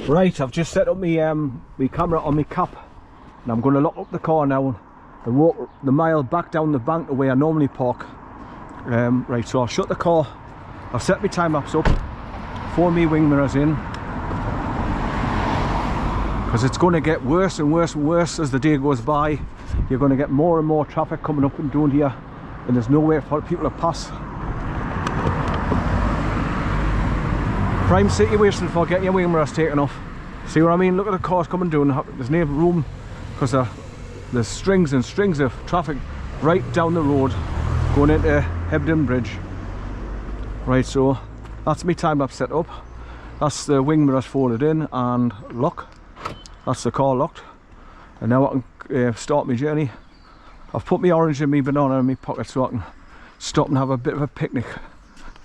Right, I've just set up my camera on my cap, and I'm going to lock up the car now and walk the mile back down the bank to where I normally park. Right, so I'll shut the car. I've set my time lapse up, phone me wing mirrors in, because it's going to get worse and worse and worse as the day goes by. You're going to get more and more traffic coming up and down here, and there's nowhere for people to pass. Prime situation for getting your wing mirrors taken off. See what I mean? Look at the cars coming down. There's no room because there's strings and strings of traffic right down the road going into Hebden Bridge. Right, so that's my time lapse set up. That's the wing mirrors folded in and lock. That's the car locked, and now I can start my journey. I've put my orange and my banana in my pocket so I can stop and have a bit of a picnic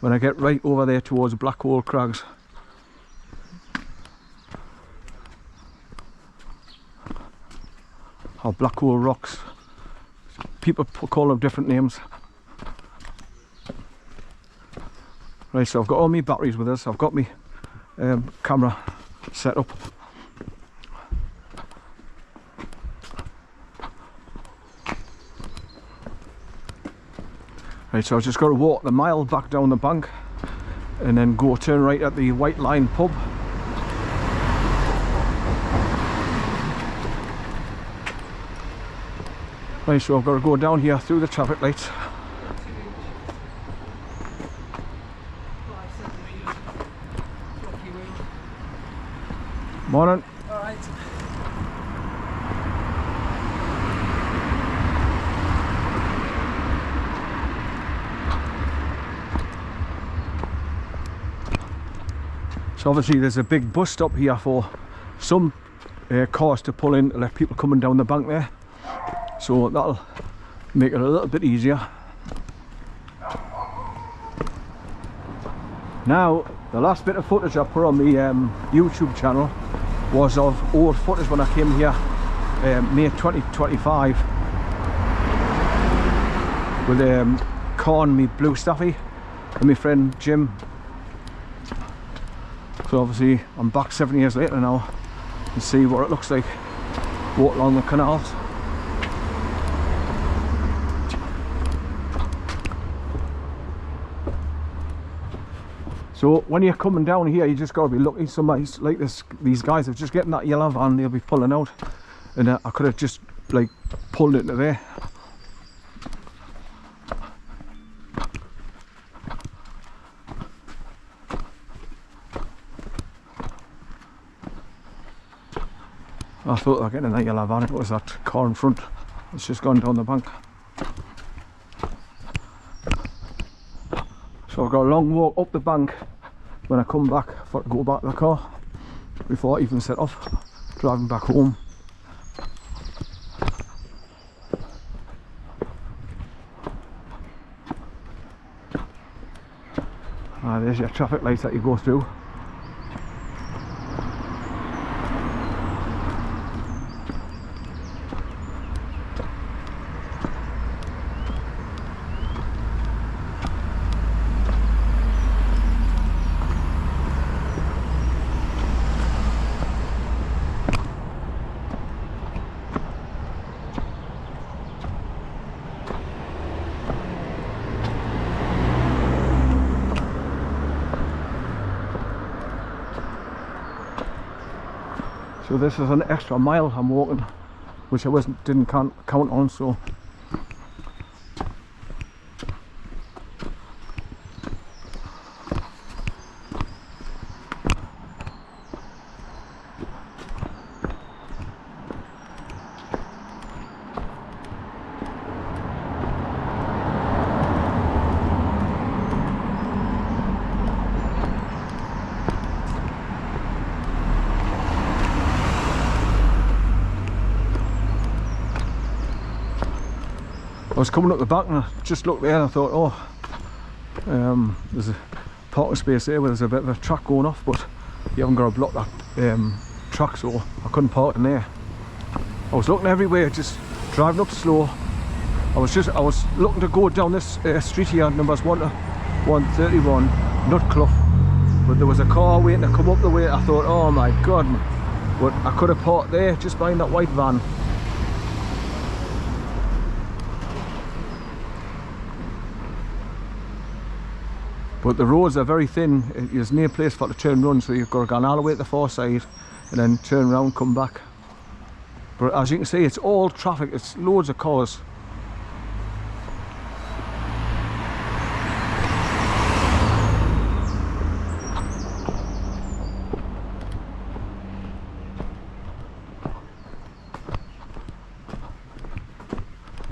when I get right over there towards Black Hole Crags. Or Black Hole Rocks. People call them different names. Right, so I've got all my batteries with us. I've got my camera set up. Right, so I've just got to walk the mile back down the bank and then go turn right at the White Line pub. Right, so I've got to go down here through the traffic lights. Morning. Alright. So obviously there's a big bus stop here for some cars to pull in to let people coming down the bank there. So that'll make it a little bit easier. Now, the last bit of footage I put on the YouTube channel was of old footage when I came here May 2025 with Corn, me blue staffy, and my friend Jim. So obviously I'm back 7 years later now and see what it looks like walk along the canals. So when you're coming down here, you just got to be lucky. Somebody like these guys are just getting that yellow van, they'll be pulling out, and I could have just like pulled into there. I thought they were getting in that yellow van. It was that car in front. It's just gone down the bank. So I've got a long walk up the bank when I come back for to go back to the car before I even set off driving back home. There's your traffic lights that you go through. So this is an extra mile I'm walking, which I didn't count on. So I was coming up the back and I just looked there and I thought, oh, there's a parking space there where there's a bit of a track going off, but you haven't got to block that track, so I couldn't park in there. I was looking everywhere, just driving up slow. I was looking to go down this street here, numbers 1 to 131, Nutclough, but there was a car waiting to come up the way. I thought, oh my god, but I could have parked there just behind that white van. But the roads are very thin. There's no place for to turn and run, so you've got to go all the way to the far side and then turn around, come back. But as you can see, it's all traffic, it's loads of cars.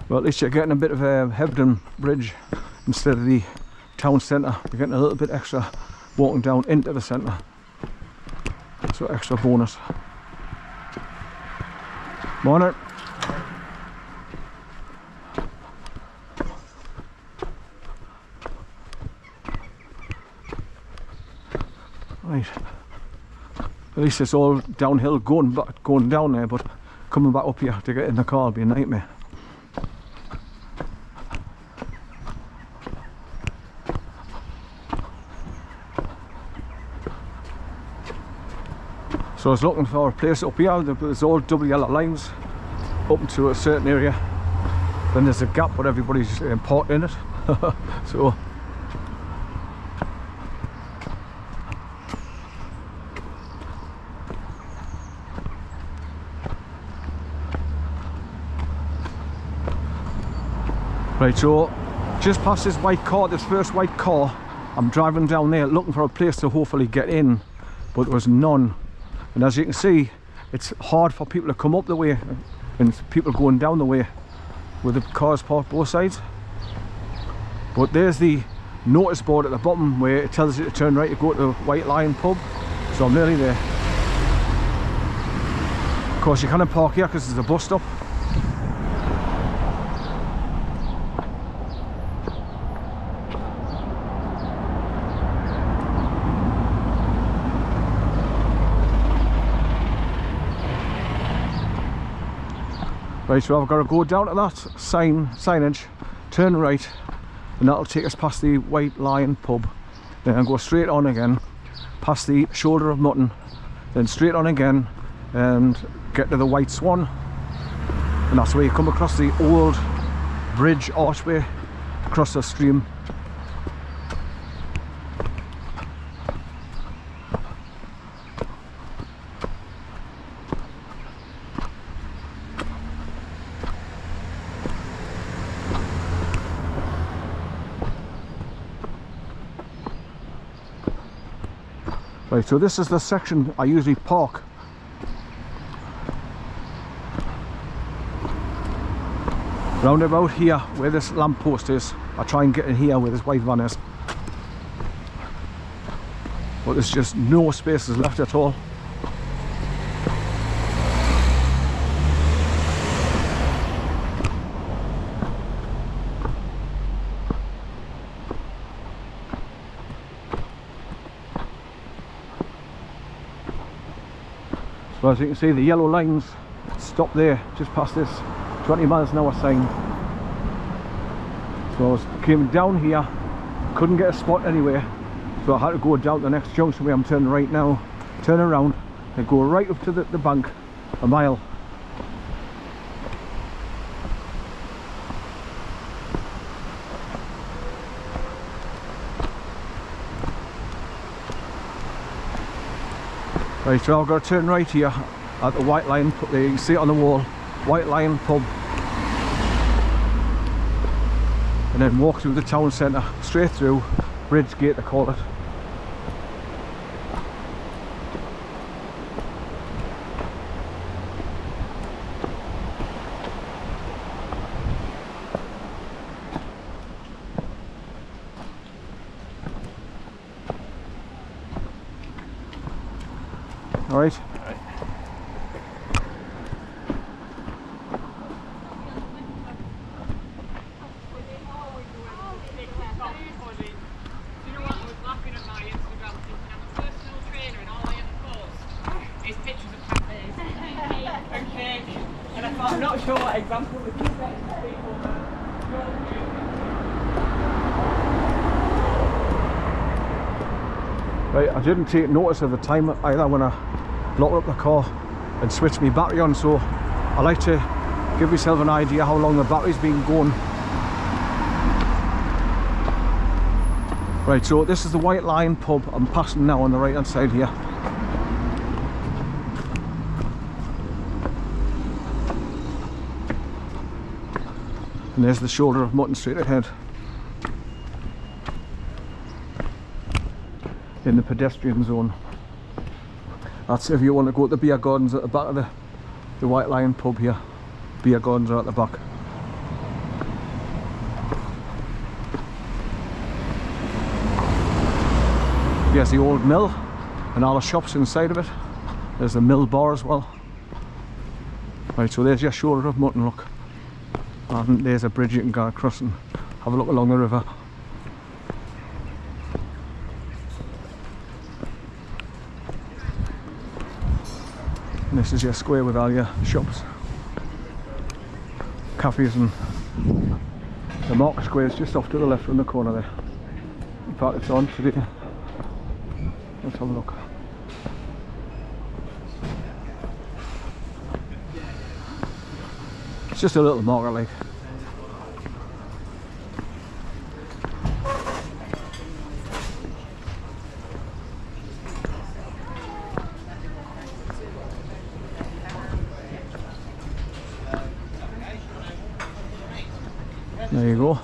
Well, at least you're getting a bit of a Hebden bridge instead of the town centre. You're getting a little bit extra walking down into the centre. So extra bonus. Morning. Right. At least it's all downhill going down there, but coming back up here to get in the car will be a nightmare. So I was looking for a place up here. There's all double yellow lines up to a certain area. Then there's a gap where everybody's parked in it. So right, so just past this white car, this first white car, I'm driving down there looking for a place to hopefully get in, but there was none. And as you can see, it's hard for people to come up the way and people going down the way with the cars parked both sides. But there's the notice board at the bottom where it tells you to turn right to go to the White Lion pub. So I'm nearly there. Of course you can't park here because there's a bus stop. Right, so I've got to go down to that signage, turn right, and that'll take us past the White Lion pub. Then I'll go straight on again, past the Shoulder of Mutton, then straight on again and get to the White Swan. And that's where you come across the old bridge archway across the stream. Right, so this is the section I usually park. Round about here where this lamp post is, I try and get in here where this white van is. But there's just no spaces left at all. So as you can see, the yellow lines stop there, just past this 20 miles an hour sign. So I came down here, couldn't get a spot anywhere, so I had to go down to the next junction where I'm turning right now, turn around and go right up to the bank, a mile. Right, so I've got to turn right here at the White Lion pub. There you can see it on the wall, White Lion pub. And then walk through the town centre, straight through, BRIDGEGATE they call it. All right. I'm not sure what example we can set to people, but Right, I didn't take notice of the time either when I locked up the car and switched my battery on, so I like to give myself an idea how long the battery's been going. Right, so this is the White Lion pub. I'm passing now on the right hand side here. And there's the shoulder of mutton straight ahead. In the pedestrian zone. That's if you want to go to the beer gardens at the back of the White Lion pub here. Beer gardens are at the back. Here's the old mill and all the shops inside of it. There's the mill bar as well. Right, so there's your shoulder of mutton, look. And there's a bridge you can go across and have a look along the river. And this is your square with all your shops, cafes, and the market square is just off to the left from the corner there. In fact, it's on today. Let's have a look. It's just a little market like. There you go.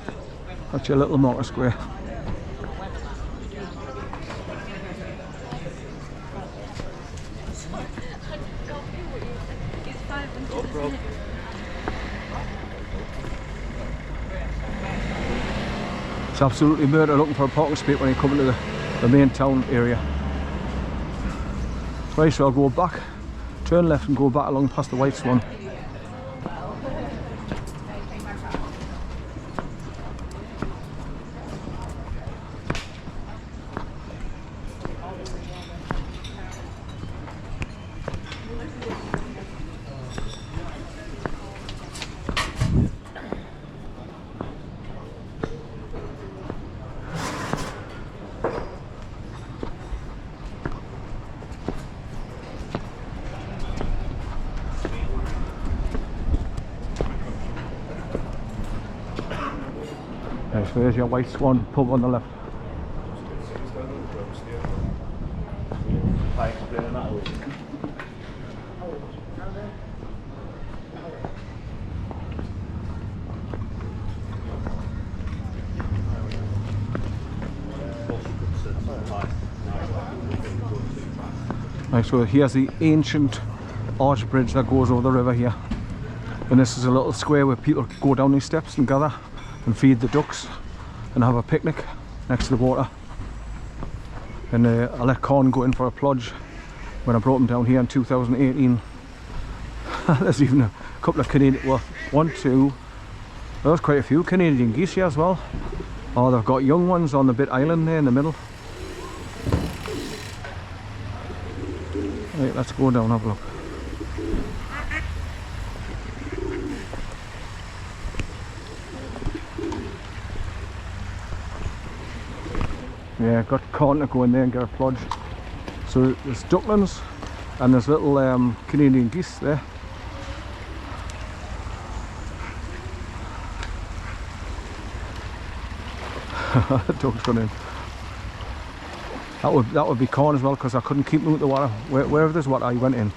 That's your little market square. It's absolutely murder looking for a parking space when you come into the main town area. Right, so I'll go back, turn left and go back along past the White Swan. Okay, so there's your White Swan pub on the left. Right, so here's the ancient arch bridge that goes over the river here. And this is a little square where people go down these steps and gather and feed the ducks and have a picnic next to the water. And I let Corn go in for a plodge when I brought him down here in 2018. There's even a couple of Canadian, well, one, two, there's quite a few Canadian geese here as well. Oh, they've got young ones on the bit island there in the middle. Right, let's go down and have a look. Yeah, got Corn to go in there and get a plodge. So there's ducklings and there's little Canadian geese there. The dog's gone in. That would be Corn as well, because I couldn't keep him out the water. Wherever there's water, he went in.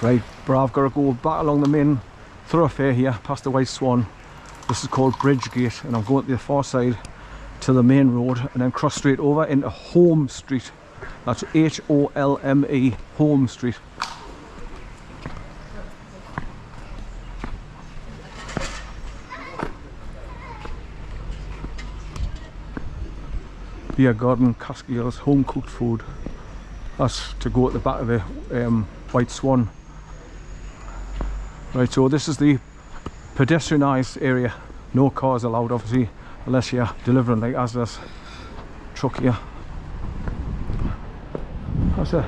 Right, but I've got to go back along the main thoroughfare here, past the White Swan. This is called BRIDGEGATE, and I'm going to the far side to the main road and then cross straight over into Home Street. That's H-O-L-M-E, Home Street. Beer garden, Cascales, home cooked food. That's to go at the back of the White Swan. Right, so this is the pedestrianised area. No cars allowed, obviously, unless you're delivering like Asda's truck here. That's a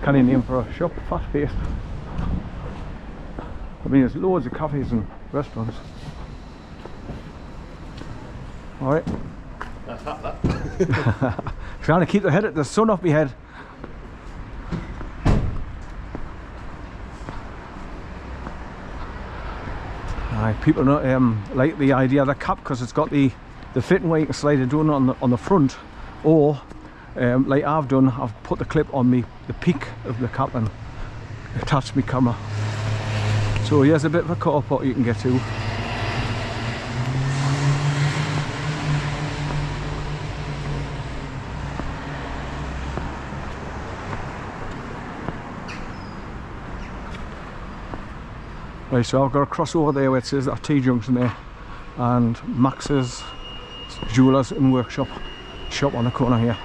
canny name for a shop, Fat Faced. I mean, there's loads of cafes and restaurants. Alright. That's that. Trying to keep the sun off my head. People like the idea of the cap because it's got the fitting where you can slide it down on the front, or like I've done, I've put the clip on the peak of the cap and attached my camera. So here's a bit of a car park you can get to. Right, so I've got a crossover there where it says that T-junction there, and Max's Jewelers and Workshop shop on the corner here.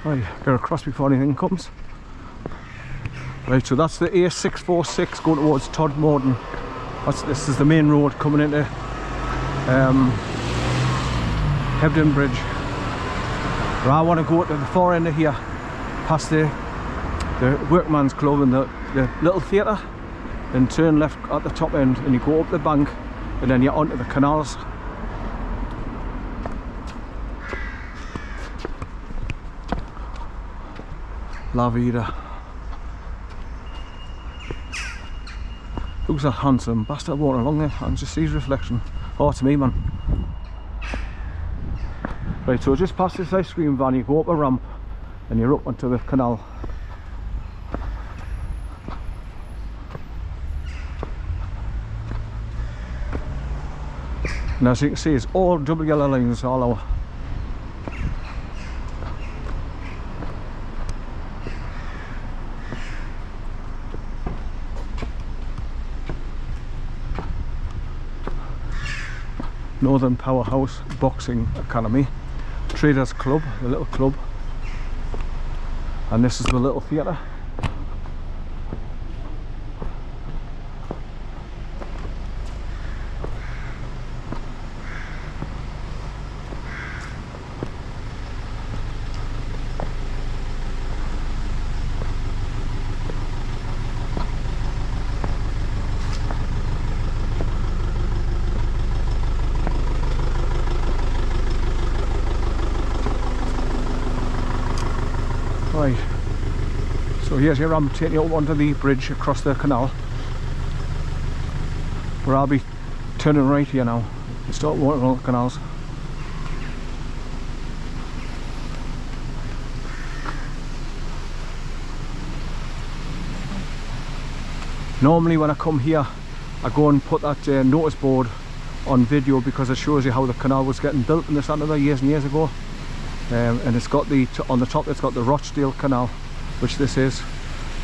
Right, get across before anything comes. Right, so that's the A646 going towards Todmorden. This is the main road coming into Hebden Bridge. But I want to go to the far end of here, past the Workman's Club and the little theatre, and turn left at the top end, and you go up the bank, and then you're onto the canals. La vida. Looks a handsome bastard walking along there, and just see his reflection. Oh, it's me, man. Right, so just past this ice cream van, you go up a ramp and you're up onto the canal. And as you can see, it's all double yellow lines all over. Northern Powerhouse Boxing Academy, Traders Club, the little club, and this is the little theatre. Right, so here's your ramp taking you up onto the bridge across the canal, where I'll be turning right here now and start walking along the canals. Normally when I come here, I go and put that notice board on video because it shows you how the canal was getting built in this another years and years ago. And it's got on the top, it's got the Rochdale Canal, which this is.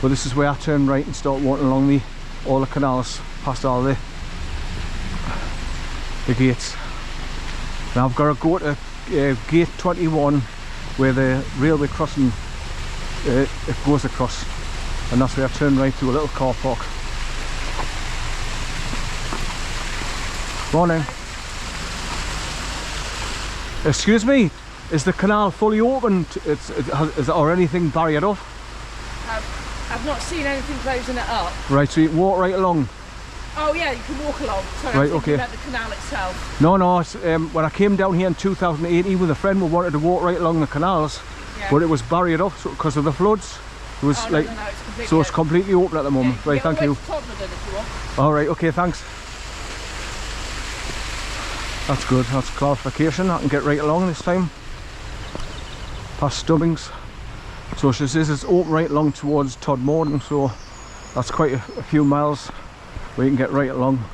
But this is where I turn right and start walking along all the canals, past all the gates. Now I've got to go to gate 21, where the railway crossing it goes across, and that's where I turn right to a little car park. Morning. Excuse me. Is the canal fully open? Is or anything barriered off? I've not seen anything closing it up. Right, so you can walk right along. Oh yeah, you can walk along. Sorry, right, I'm okay. about the canal itself. No, it's, when I came down here in 2018 with a friend, we wanted to walk right along the canals, yeah, but it was barriered off because of the floods. It was no, it's completely open at the moment. Yeah, right, thank you. All right, okay, thanks. That's good. That's clarification. I can get right along this time. Past Stubbings. So she says it's open right along towards Todmorden, so that's quite a few miles where you can get right along.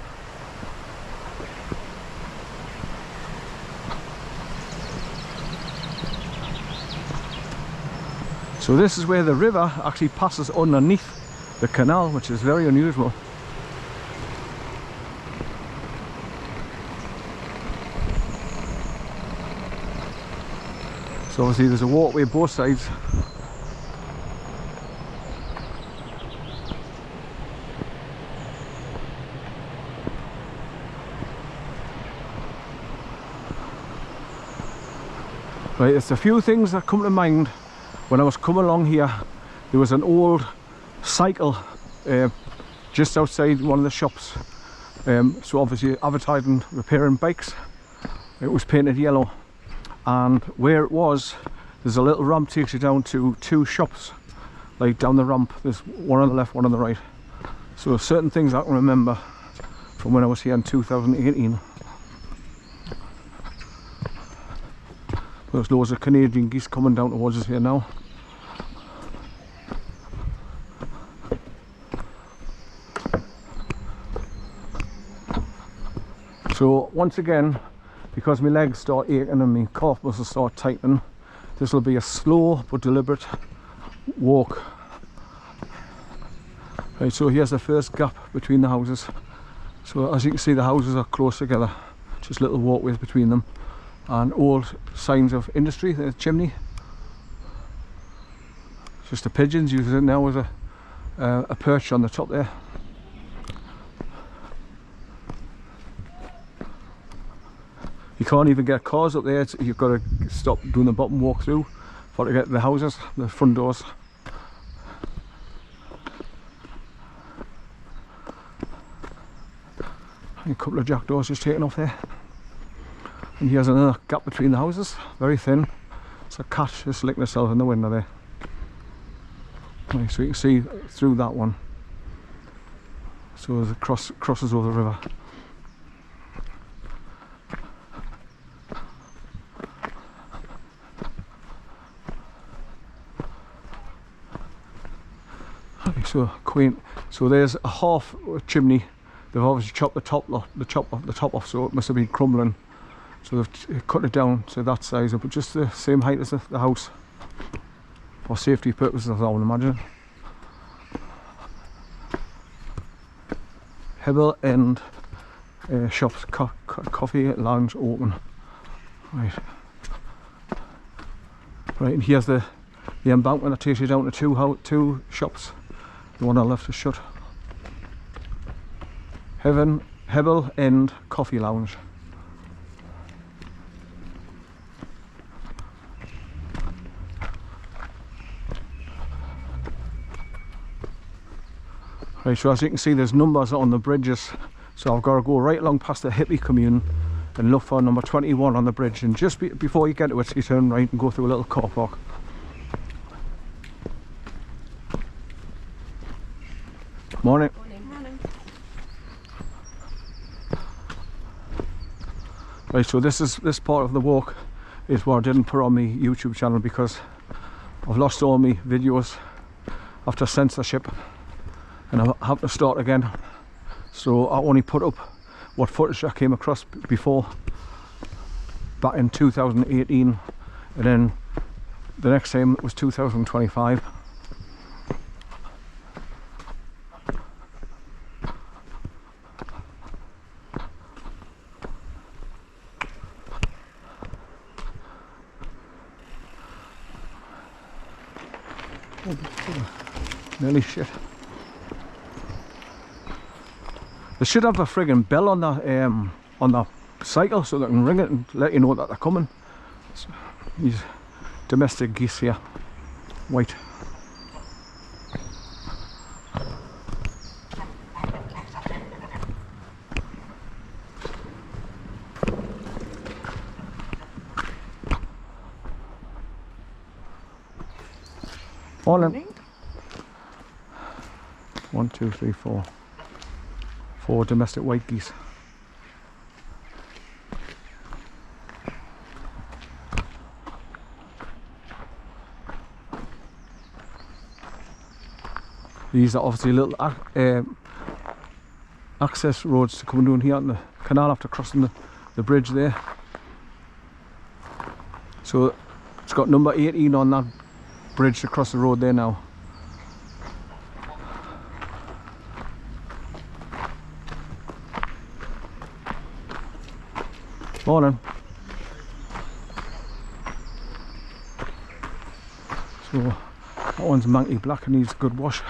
So this is where the river actually passes underneath the canal, which is very unusual. So obviously there's a walkway both sides. Right, there's a few things that come to mind when I was coming along here. There was an old cycle just outside one of the shops. So obviously advertising repairing bikes. It was painted yellow, and where it was, there's a little ramp takes you down to 2 shops. Like down the ramp, there's one on the left, one on the right. So certain things I can remember from when I was here in 2018. There's loads of Canadian geese coming down towards us here now. So once again, because my legs start aching and my calf muscles start tightening, this will be a slow but deliberate walk. Right, so here's the first gap between the houses. So as you can see, the houses are close together, just little walkways between them, and old signs of industry. There's a chimney. Just the pigeons using it now as a perch on the top there. You can't even get cars up there. You've got to stop doing the bottom walk through for to get to the houses, the front doors. A couple of jackdaws just taken off there. And here's another gap between the houses, very thin. It's a cat just licking herself in the window there. Right, so you can see through that one. So it crosses over the river. Okay, so quaint. So there's a half chimney. They've obviously chopped the top off, so it must have been crumbling. So they've cut it down to that size, but just the same height as the house. For safety purposes, I would imagine. Hebden and shops, coffee lounge open. Right. Right, and here's the embankment that takes you down to 2 shops. The one on the left is shut. Hebden and coffee lounge. Right, so as you can see, there's numbers on the bridges, so I've got to go right along past the hippie commune and look for number 21 on the bridge, and just before you get to it, you turn right and go through a little car park. Morning. Morning. Right, so this part of the walk is what I didn't put on my YouTube channel because I've lost all my videos after censorship, and I have to start again. So I only put up what footage I came across before, back in 2018, and then the next time was 2025. Nearly shit. They should have a friggin' bell on the cycle so they can ring it and let you know that they're coming. So, these domestic geese here, white. Morning. 1, 2, 3, 4. 4 domestic white geese. These are obviously little access roads to come down here on the canal after crossing the bridge there. So it's got number 18 on that bridge across the road there now. Morning. So that one's manky black and needs a good wash.